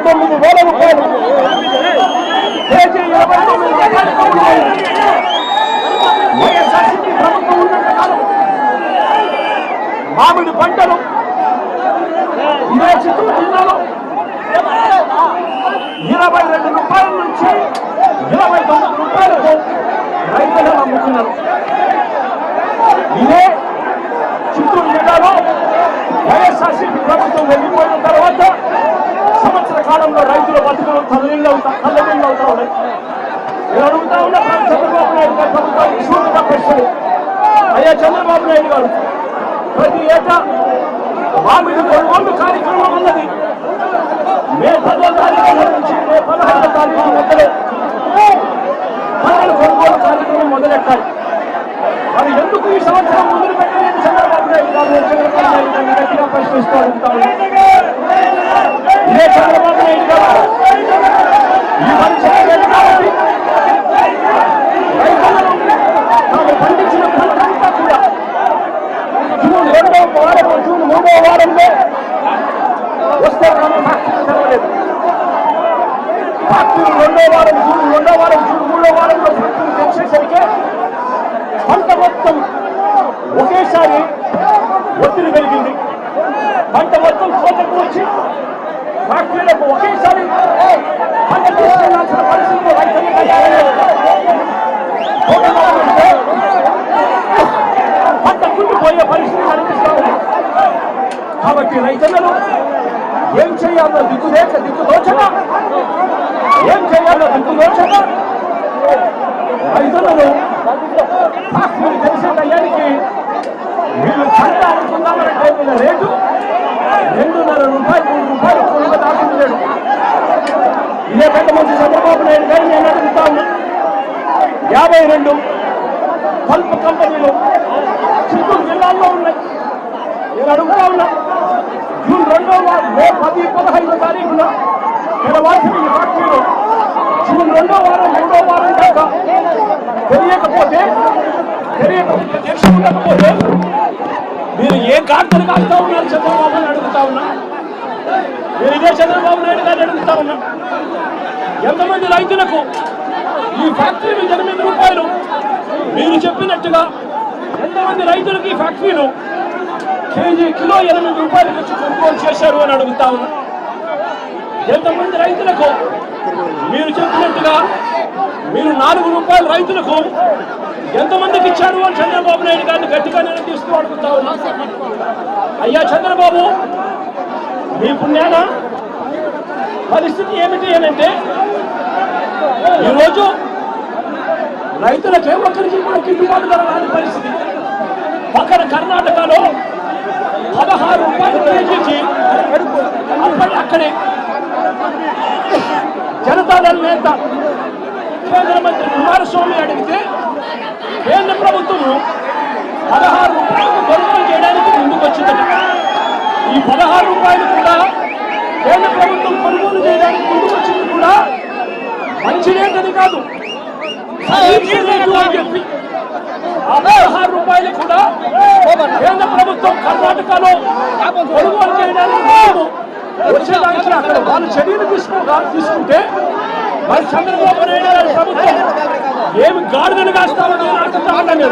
29,000 రూపాయలు, కేజీ 29,000 వైఎస్ఆర్సీపీ ప్రభుత్వం ఉన్నంత కాలం మామిడి పంటలు ఇదే చిత్తూరు జిల్లాలో 22 రూపాయల నుంచి 29 రూపాయలకు రైతులు అమ్ముతున్నారు. ఇదే చిత్తూరు జిల్లాలో వైఎస్ఆర్సీపీ ప్రభుత్వం వెళ్ళిపోయిన తర్వాత సంవత్సర కాలంలో రైతుల బతుకులు తల్లడిల్లు అవుతా ఉన్నాయి. నేను అడుగుతా ఉన్నా చంద్రబాబు నాయుడు గారు ప్రభుత్వానికి సూటిగా ప్రశ్నలు. అయ్యా చంద్రబాబు నాయుడు గారు, ప్రతి ఏటా మామిడి కొనుగోలు కార్యక్రమం ఉన్నది. మే 10వ తారీఖు నుంచి మే 16వ తారీఖు మధ్యలో పంటల కొనుగోలు కార్యక్రమం మొదలెట్టాలి. మరి ఎందుకు ఈ సంవత్సరం మొదలు పెట్టలేదు చంద్రబాబు నాయుడు గారు? చంద్రబాబు నాయుడు గారిని గట్టిగా ప్రశ్నిస్తూ ఉంటాము. ఇదే చంద్రబాబు నాయుడు గారు ఈ పని చేయలేదు కాబట్టి రైతులను తాము పండించిన పంటంతా కూడా జూన్ 2వ వారం, జూన్ 3వ వారంలో వస్తే మనం ఫ్యాక్టరీ తెరవలేదు. ఫ్యాక్టరీ 2వ వారం, జూన్ 2వ వారం, జూన్ 3వ వారంలో ఫ్యాక్టరీ తెచ్చేసరికి పంట మొత్తం ఒకేసారి ఒత్తిడి పెరిగింది. పంట మొత్తం కోతకు వచ్చి ఫ్యాక్టరీలకు ఒకేసారి పంట తీసుకెళ్లాల్సిన పరిస్థితులు రైతులు పంట కుండిపోయే పరిస్థితి కనిపిస్తా ఉంది. కాబట్టి రైతులను ఏం చేయాలో దిక్కుదోచక రైతులను ఫ్యాక్టరీ తెలిసే టయానికి వీళ్ళు పంట అనుకున్నామంటే వీళ్ళ రేటు 2.5 రూపాయలు 3 రూపాయలు కొనుగోలు దాచుకున్నాడు. ఇదే పెద్ద మంచి చంద్రబాబు నాయుడు గారిని నేను అడుగుతా ఉన్నా. 52 పల్ప్ కంపెనీలు చిత్తూరు జిల్లాల్లో ఉన్నాయి. నేను అడుగుతా ఉన్నా, జూన్ 2వ వారం, మే 10, 15 తారీఖున తెరవాల్సిన ఈ ఫ్యాక్టరీలో జూన్ 2వ వారం, 3వ వారం దాకా తెలియకపోతే ఉండకపోతే మీరు ఏ గార్తలు కాస్తా ఉన్నారు చంద్రబాబు నాయుడు అడుగుతా ఉన్నా. నేను ఇదే చంద్రబాబు నాయుడు గారిని అడుగుతా ఉన్నా. ఎంతమంది రైతులకు ఈ ఫ్యాక్టరీలు 8 రూపాయలు మీరు చెప్పినట్టుగా ఎంతమంది రైతులకు ఈ ఫ్యాక్టరీలు కిలో 8 రూపాయలకు వచ్చి కొనుగోలు చేశారు అని అడుగుతా ఉన్నా. ఎంతమంది రైతులకు మీరు చెప్పినట్టుగా మీరు 4 రూపాయలు రైతులకు ఎంతమందికి ఇచ్చారు అని చంద్రబాబు నాయుడు గారిని గట్టిగా నిలదీస్తూ అడుగుతా ఉన్నా. అయ్యా చంద్రబాబు, మీ పుణ్యాన పరిస్థితి ఏమిటి అనంటే ఈరోజు రైతులకే ఒక్కరికి కూడా గిట్టుబాటు ధర రాని పరిస్థితి. పక్కన కర్ణాటకలో 16 రూపాయలు కేజీకి అక్కడే జనతాదళ నేత కేంద్ర మంత్రి కుమారస్వామి అడిగితే కేంద్ర ప్రభుత్వం 16 రూపాయలకు కొనుగోలు చేయడానికి ముందుకు వచ్చిందట. ఈ 16 రూపాయలు కూడా కేంద్ర ప్రభుత్వం కొనుగోలు చేయడానికి ముందుకు వచ్చింది కూడా మంచి రేటని కాదు, చెప్పి ఆ 16 రూపాయలు కూడా కేంద్ర ప్రభుత్వం కర్ణాటకలో కొనుగోలు చేయడానికి వచ్చేదానికి అక్కడ వాళ్ళు చర్యలు తీసుకుంటే మరి చంద్రబాబు నాయుడు గారి ప్రభుత్వం ఏమి గాడిదలు కాస్తామని అడుగుతా ఉన్నాను.